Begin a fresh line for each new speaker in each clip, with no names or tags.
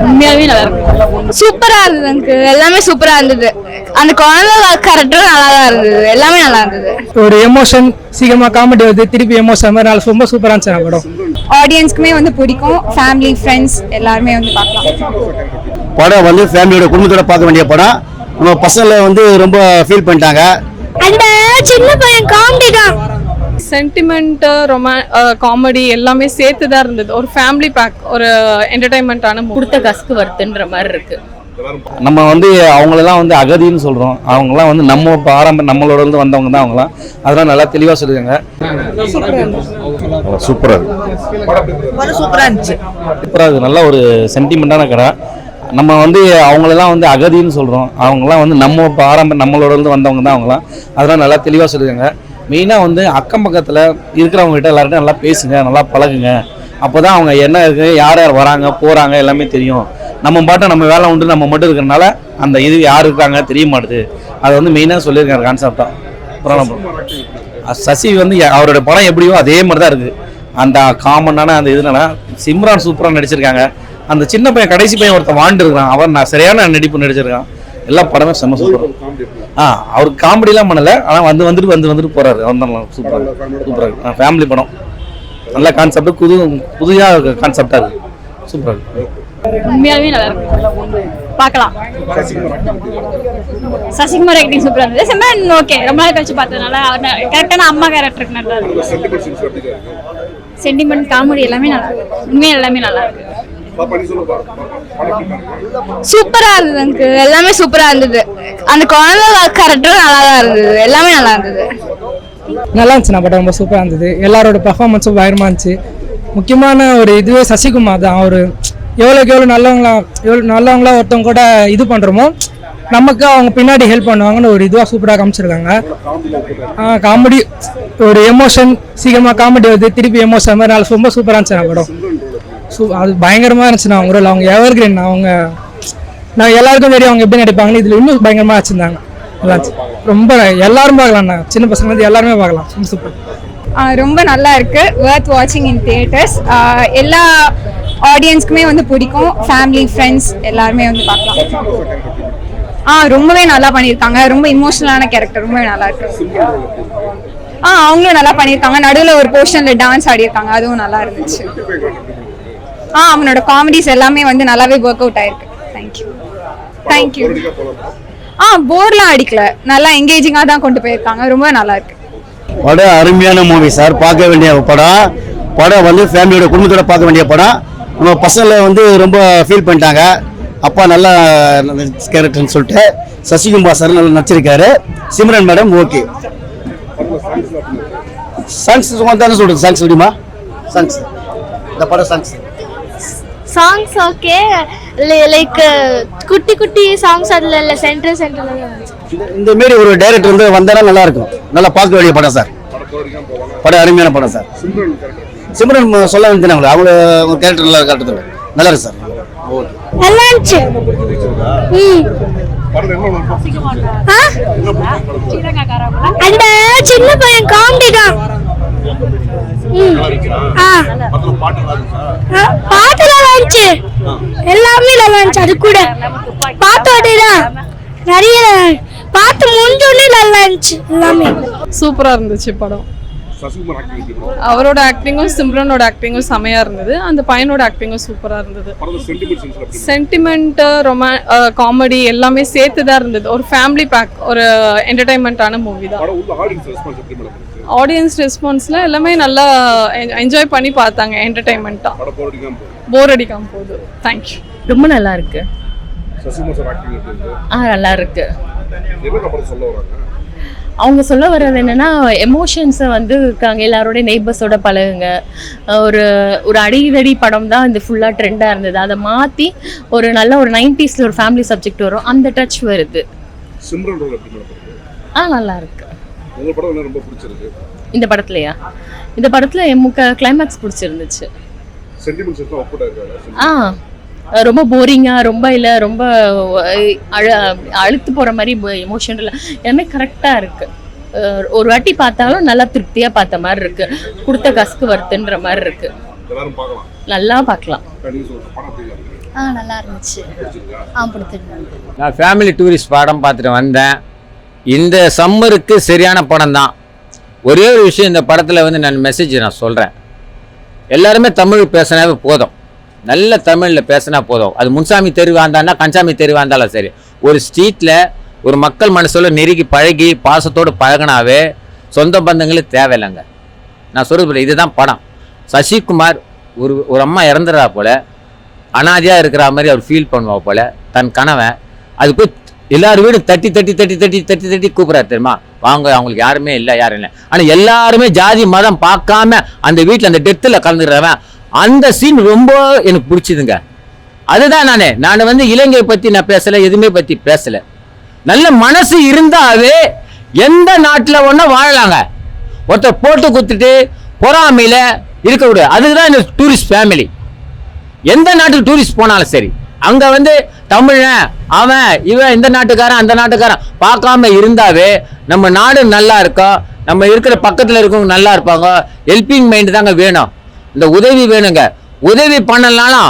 உண்மையாவே நல்லா இருக்கு. சூப்பரா இருந்தது எனக்கு. எல்லாமே சூப்பரா இருந்தது. அந்த குழந்தை கேரக்டரும் நல்லா தான் இருந்தது. எல்லாமே நல்லா இருந்தது.
ஒரு எமோஷன் சீக்கிரமா காமெடி வருது, திருப்பி எமோஷன் மாதிரி ரொம்ப சூப்பரா இருந்துச்சு படம்.
ஆடியன்ஸ்க்குமே வந்து பிடிக்கும். ஃபேமிலி ஃப்ரெண்ட்ஸ் எல்லாருமே வந்து பார்க்கலாம்.
படம் வந்து ஃபேமிலியோட குடும்பத்தோட பார்க்க வேண்டிய படம். நம்ம பசங்களை வந்து ரொம்ப ஃபீல் பண்ணிட்டாங்க.
அந்த சின்ன பையன் காமெடி தான்.
சென்டிமெண்ட், காமெடி எல்லாமே சேர்த்து தான் இருந்தது. ஒரு ஃபேமிலி பேக், ஒரு என்டர்டைன்மெண்ட்டான கொடுத்த கஸ்க்கு வருதுன்ற மாதிரி இருக்கு.
நம்ம வந்து அவங்களெல்லாம் வந்து அகதின்னு சொல்றோம். அவங்கலாம் வந்து நம்ம நம்மளோட இருந்து வந்தவங்க தான் அவங்களாம். அதெல்லாம் நல்லா தெளிவா சொல்லுவாங்க. சூப்பரா இருந்துச்சு. நல்ல ஒரு சென்டிமெண்டான கடை. நம்ம வந்து அவங்களெல்லாம் வந்து அகதின்னு சொல்றோம். அவங்கலாம் வந்து நம்மளோட இருந்து வந்தவங்க தான் அவங்களாம். அதெல்லாம் நல்லா தெளிவா சொல்லுவாங்க. மெயினாக வந்து அக்கம் பக்கத்தில் இருக்கிறவங்ககிட்ட எல்லார்ட்டும் நல்லா பேசுங்க, நல்லா பழகுங்க. அப்போ தான் அவங்க என்ன இருக்குது, யார் யார் வராங்க போகிறாங்க எல்லாமே தெரியும். நம்ம பாட்டை நம்ம வேலை உண்டு நம்ம மட்டும் இருக்கிறனால அந்த இது யார் இருக்காங்க தெரிய மாட்டுது. அதை வந்து மெயினாக சொல்லியிருக்காரு கான்செப்டாக. அப்புறம் சசி வந்து அவரோட படம் எப்படியோ அதே மாதிரி தான் இருக்குது. அந்த காமனான அந்த இதுனால சிம்ரான் சூப்பராக நடிச்சிருக்காங்க. அந்த சின்ன பையன் கடைசி பையன் ஒருத்தன் வாண்டு இருக்கான். அவன் சரியான நடிப்பு நடிச்சிருக்கான். எல்லா படமே செம்ம சூப்பர். அவருக்கு காமெடிலாம் பண்ணல, ஆனால் வந்துட்டு போறாரு. அவன் சூப்பராக ஃபேமிலி படம். நல்ல கான்செப்ட், புதிய கான்செப்டா இருக்கு. சூப்பரா இருக்கு.
உண்மையாவே நல்லா இருக்கு. பார்க்கலாம். சசிகுமார் ஆக்டிங் சூப்பரா இருந்தது. சிம்ரன் ஓகே, ரொம்ப நாள் கழிச்சு பார்த்ததுனால கரெக்டான அம்மா கேரக்டருக்கு நல்லா இருக்கு. சென்டிமெண்ட், காமெடி எல்லாமே நல்லா இருக்கு. உண்மையா எல்லாமே நல்லா இருக்கு. சூப்பரா இருந்தது எனக்கு. எல்லாமே சூப்பரா இருந்தது. அந்த குழந்தை கேரக்டரும் நல்லா தான் இருந்தது. எல்லாமே நல்லா இருந்தது.
நல்லா இருந்துச்சு. படம் ரொம்ப சூப்பரா இருந்தது. எல்லாரோட பெர்ஃபார்மன்ஸும் பயங்கரமா இருந்துச்சு. முக்கியமான ஒரு இதுவே சசிகுமார் தான். அவரு எவ்வளோ நல்லவங்களா ஒருத்தவங்க கூட இது பண்றோமோ நமக்கு அவங்க பின்னாடி ஹெல்ப் பண்ணுவாங்கன்னு ஒரு இதுவாக சூப்பராக காமிச்சிருக்காங்க. காமெடி, ஒரு எமோஷன் சீக்கிரமா காமெடி வருது, திருப்பி எமோஷன் மாதிரி ரொம்ப சூப்பராக இருந்துச்சு படம். அது பயங்கரமா இருந்துச்சுண்ணா. அவங்க எவர் கிரீன். நான் எல்லாருக்கும் தெரியும் அவங்க எப்படி நடிப்பாங்கன்னு. இதுல இன்னும் பயங்கரமா வச்சிருந்தாங்க. ரொம்ப எல்லாரும் பார்க்கலாம்ண்ணா. சின்ன பசங்க வந்து எல்லாருமே பார்க்கலாம். சூப்பர்.
ரொம்ப நல்லா இருக்கு. வர்த் வாட்சிங் இன் தியேட்டர்ஸ். எல்லா ஆடியன்ஸ்க்குமே வந்து பிடிக்கும். ஃபேமிலி ஃப்ரெண்ட்ஸ் எல்லாருமே வந்து பார்க்கலாம். ரொம்பவே நல்லா பண்ணியிருக்காங்க. ரொம்ப இமோஷனலான கேரக்டர். ரொம்பவே நல்லா இருக்கு. அவங்களும் நல்லா பண்ணியிருக்காங்க. நடுவில் ஒரு போர்ஷன்ல டான்ஸ் ஆடியிருக்காங்க. அதுவும் நல்லா இருந்துச்சு. அவனோட காமெடிஸ் எல்லாமே வந்து நல்லாவே ஒர்க் அவுட் ஆயிருக்கு. தேங்க்யூ. போர்லாம் அடிக்கல. நல்லா என்கேஜிங்காக தான் கொண்டு போயிருக்காங்க. ரொம்ப நல்லா இருக்கு.
படம் அருமையான மூவி சார். பார்க்க வேண்டிய படம் வந்து ஃபேமிலியோட குடும்பத்தோட பார்க்க வேண்டிய படம். நம்ம பசங்களை வந்து ரொம்ப ஃபீல் பண்ணிட்டாங்க. அப்பா நல்லா கேரக்டர்னு சொல்லிட்டு சசிகுமார் சார் நல்லா நடிச்சிருக்காரு. Simran madam okay. சாங்ஸ் தானே சொல்றது. சாங்ஸ் முடியுமா? சாங்ஸ் இந்த படம்
சாங்ஸ் ஓகே. லைக் குட்டி குட்டி சாங்ஸ் அதில் இல்லை, சென்டர்ல
இந்த மாரி ஒரு டைரக்டர் வந்து வந்தாலும் நல்லா இருக்கும். நல்லா பார்க்க வேண்டிய படம் சார். படம் அருமையான படம் சார். சிம்ரன் சொல்ல வேண்டியது அவங்க கேரக்டர் நல்லா காட்டுறது நல்லா இருக்கு சார்.
நல்லா இருந்துச்சு. அந்த சின்ன பையன் காமெடி தான். பாட்டு நல்லா இருந்துச்சு. எல்லாமே நல்லா இருந்துச்சு. அது கூட பாத்தோடதான் நிறைய பாட்டு முடிஞ்சோடனே நல்லா இருந்துச்சு. எல்லாமே
சூப்பரா இருந்துச்சு படம். அவரோட ஆக்டிங்கும் சிம்ரனோட ஆக்டிங்கும் செமையா இருந்தது. அந்த பையனோட ஆக்டிங்கும் சூப்பரா இருந்தது. சென்டிமெண்ட், காமெடி எல்லாமே சேர்த்து தான் இருந்தது. ஒரு ஃபேமிலி பேக், ஒரு என்டர்டைன்மெண்ட்டான மூவி தான். ஆடியன்ஸ் ரெஸ்பான்ஸ்ல எல்லாமே நல்லா என்ஜாய் பண்ணி பார்த்தாங்க. என்டர்டைன்மெண்ட்டா, போர் அடிக்காம போகுது. தேங்க்யூ.
ரொம்ப நல்லா இருக்கு. நல்லா இருக்கு. அவங்க சொல்ல வர்றது என்னன்னா, எமோஷன்ஸை வந்து இருக்காங்க. எல்லாரோட நெய்பர்ஸோட பழகுங்க. ஒரு அடிதடி படம் தான் இந்த ஃபுல்லாக ட்ரெண்டாக இருந்தது. அதை மாற்றி ஒரு நல்ல ஒரு 90s ஒரு ஃபேமிலி சப்ஜெக்ட் வரும். அந்த டச் வருது. நல்லா இருக்கு. இந்த படத்துலையா? இந்த படத்தில் எம்முக்கு கிளைமேக்ஸ் பிடிச்சிருந்துச்சு. ரொம்ப போரிங்காக, ரொம்ப இல்லை, ரொம்ப அழுத்து போகிற மாதிரி எமோஷன் இல்லை, எல்லாமே கரெக்டாக இருக்குது. ஒரு வாட்டி பார்த்தாலும் நல்லா திருப்தியாக பார்த்த மாதிரி இருக்குது. கொடுத்த கஸ்க்கு வருதுன்ற மாதிரி இருக்குது. நல்லா பார்க்கலாம்.
நல்லா இருந்துச்சு. பிடிச்சிருந்தது.
நான் ஃபேமிலி டூரிஸ்ட் படம் பார்த்துட்டு வந்தேன். இந்த சம்மருக்கு சரியான படம் தான். ஒரே ஒரு விஷயம் இந்த படத்தில் வந்து நான் மெசேஜ் நான் சொல்கிறேன். எல்லாருமே தமிழ் பேசினாவே போதும், நல்ல தமிழில் பேசினா போதும். அது முன்சாமி தெருவாக இருந்தாலும் கன்சாமி தெருவாக இருந்தாலும் சரி, ஒரு ஸ்ட்ரீட்டில் ஒரு மக்கள் மனசோட நெருங்கி பழகி பாசத்தோடு பழகினாவே சொந்த பந்தங்களுக்கு தேவையில்லைங்க. நான் சொல்கிறது இதுதான் படம். சசிகுமார் ஒரு அம்மா இறந்துடுறா போல, அனாதியாக இருக்கிற மாதிரி அவர் ஃபீல் பண்ணுவா போல. தன் கனவன் அது போய் எல்லாரும் வீடும் தட்டி தட்டி தட்டி தட்டி தட்டி தட்டி கூப்பிட்றாரு தெரியுமா, வாங்க அவங்களுக்கு யாருமே இல்லை யாரும் இல்லை. ஆனால் எல்லாருமே ஜாதி மதம் பார்க்காம அந்த வீட்டில் அந்த டெத்தில் கலந்துக்கிறவன் அந்த சீன் ரொம்ப எனக்கு பிடிச்சிதுங்க. அதுதான் நான் வந்து இலங்கையை பற்றி நான் பேசலை, எதுவுமே பற்றி பேசலை. நல்ல மனசு இருந்தாவே எந்த நாட்டில் ஒன்றா வாழலாங்க. ஒருத்தர் போட்டு குத்துட்டு பொறாமையில் இருக்கக்கூடாது. அதுதான் இந்த டூரிஸ்ட் ஃபேமிலி. எந்த நாட்டுக்கு டூரிஸ்ட் போனாலும் சரி, அங்கே வந்து தமிழன் அவன் இவன் இந்த நாட்டுக்காரன் அந்த நாட்டுக்காரன் பார்க்காம இருந்தாவே நம்ம நாடு நல்லா இருக்கும், நம்ம இருக்கிற பக்கத்தில் இருக்கவங்க நல்லா இருப்பாங்க. ஹெல்பிங் மைண்டு தாங்க வேணும், இந்த உதவி வேணுங்க. உதவி பண்ணலனாலும்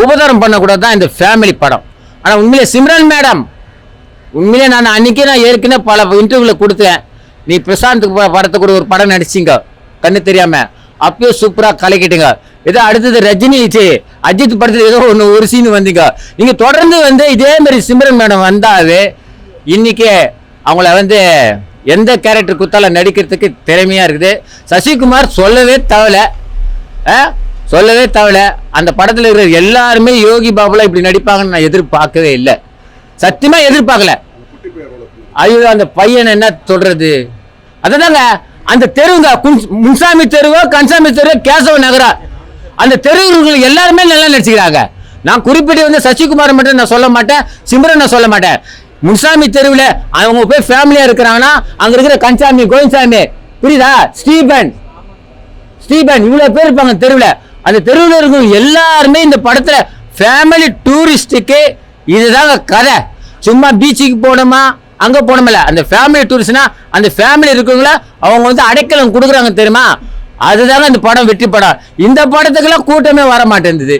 உபகாரம் பண்ணக்கூடாது தான் இந்த ஃபேமிலி படம். ஆனால் உண்மையிலே சிம்ரன் மேடம், உண்மையிலே நான் அன்றைக்கி நான் ஏற்கனவே பல இன்டர்வியூவில் கொடுத்தேன். நீ பிரசாந்த் படத்தை கூட ஒரு படம் நடிச்சிங்க கண்ணு தெரியாமல், அப்பயே சூப்பராக கலக்கிட்டுங்க. ஏதோ அடுத்தது ரஜினி அஜித் படத்தில் ஏதோ ஒரு சீன் வந்தீங்க. நீங்கள் தொடர்ந்து வந்து இதே மாதிரி சிம்ரன் மேடம் வந்தாவே இன்றைக்கே அவங்கள வந்து எந்த கேரக்டர் குத்தால நடிக்கிறதுக்கு திறமையாக இருக்குது. சசிகுமார் சொல்லவே தேவையில்லை. அந்த படத்தில் இருக்கிற எல்லாருமே யோகி பாபுலாம் இப்படி நடிப்பாங்கன்னு நான் எதிர்பார்க்கவே இல்லை, சத்தியமாக எதிர்பார்க்கல. ஐயோ அந்த பையன் என்ன சொல்றது, அதுதாங்க அந்த தெருவுங்க, முன்சாமி தெருவோ கன்சாமி தெருவோ கேசவ நகரா, அந்த தெருவுகள் எல்லாருமே நல்லா நடிச்சுக்கிறாங்க. நான் குறிப்பிட்டு வந்து சசிகுமார் மட்டும் நான் சொல்ல மாட்டேன், சிம்ரன் நான் சொல்ல மாட்டேன். முன்சாமி தெருவில் அவங்க போய் ஃபேமிலியாக இருக்கிறாங்கன்னா அங்கே இருக்கிற கன்சாமி கோவிந்தசாமி புரியுதா, ஸ்டீபன் இவ்வளோ பேர் இருப்பாங்க தெருவில். அந்த தெருவில் இருக்கும் எல்லாருமே இந்த படத்தில் ஃபேமிலி டூரிஸ்ட்டுக்கு இதுதாங்க கதை. சும்மா பீச்சுக்கு போனோமா அங்கே போனோமில்ல, அந்த ஃபேமிலி டூரிஸ்ட்னா அந்த ஃபேமிலி இருக்கவங்கள அவங்க வந்து அடைக்கலம் கொடுக்குறாங்க தெரியுமா, அதுதாங்க இந்த படம் வெற்றி படம். இந்த படத்துக்கெல்லாம் கூட்டமே வர மாட்டேங்குது.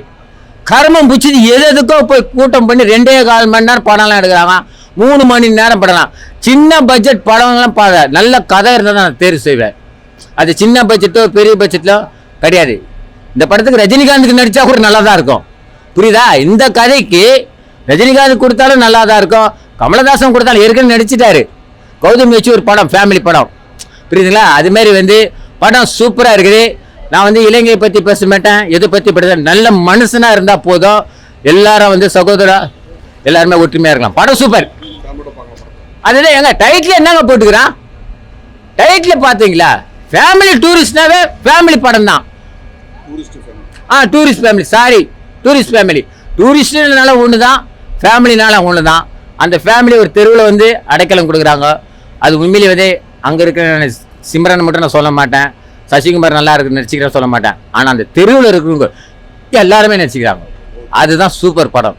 கர்மம் பிடிச்சது எதுக்கோ போய் கூட்டம் பண்ணி 2.25 மணி நேரம் படம்லாம் எடுக்கிறாங்க, 3 மணி நேரம் படலாம். சின்ன பட்ஜெட் படம்லாம் நல்ல கதை இருந்தால் தான் நான் தேர்வு செய்வேன். அது சின்ன பட்ஜெட்டோ பெரிய பட்ஜெட்டோ கிடையாது. இந்த படத்துக்கு ரஜினிகாந்துக்கு நடித்தா கூட நல்லா தான் இருக்கும், புரியுதா. இந்த கதைக்கு ரஜினிகாந்த் கொடுத்தாலும் நல்லா தான் இருக்கும், கமலஹாசன் கொடுத்தாலும் ஏற்கனவே நடிச்சிட்டாரு. கௌதம் வச்சு ஒரு படம் ஃபேமிலி படம், புரியுதுங்களா. அதுமாரி வந்து படம் சூப்பராக இருக்குது. நான் வந்து இலங்கையை பற்றி பேச மாட்டேன், எதை பற்றி பேச, நல்ல மனுஷனாக இருந்தால் போதும். எல்லாரும் வந்து சகோதரா எல்லாருமே ஒற்றுமையாக இருக்கலாம். படம் சூப்பர். அதுதான் எங்க டைட்டில் என்னங்க போட்டுக்கிறான், டைட்டில் பார்த்தீங்களா, ஃபேமிலி டூரிஸ்ட்னாவே ஃபேமிலி படம் தான். Tourist family, sorry tourist family. டூரிஸ்ட்னால ஒன்று தான், ஃபேமிலினால ஒன்று தான். அந்த ஃபேமிலி ஒரு தெருவில் வந்து அடைக்கலம் கொடுக்குறாங்க. அது உண்மையிலே வந்து அங்கே இருக்கிற சிம்ரன் மட்டும் நான் சொல்ல மாட்டேன், சசிகுமார் நல்லா இருக்கு நடிச்சுக்கிறேன் சொல்ல மாட்டேன். ஆனால் அந்த தெருவில் இருக்கிறவங்க எல்லாருமே நடிச்சுக்கிறாங்க. அதுதான் சூப்பர் படம்.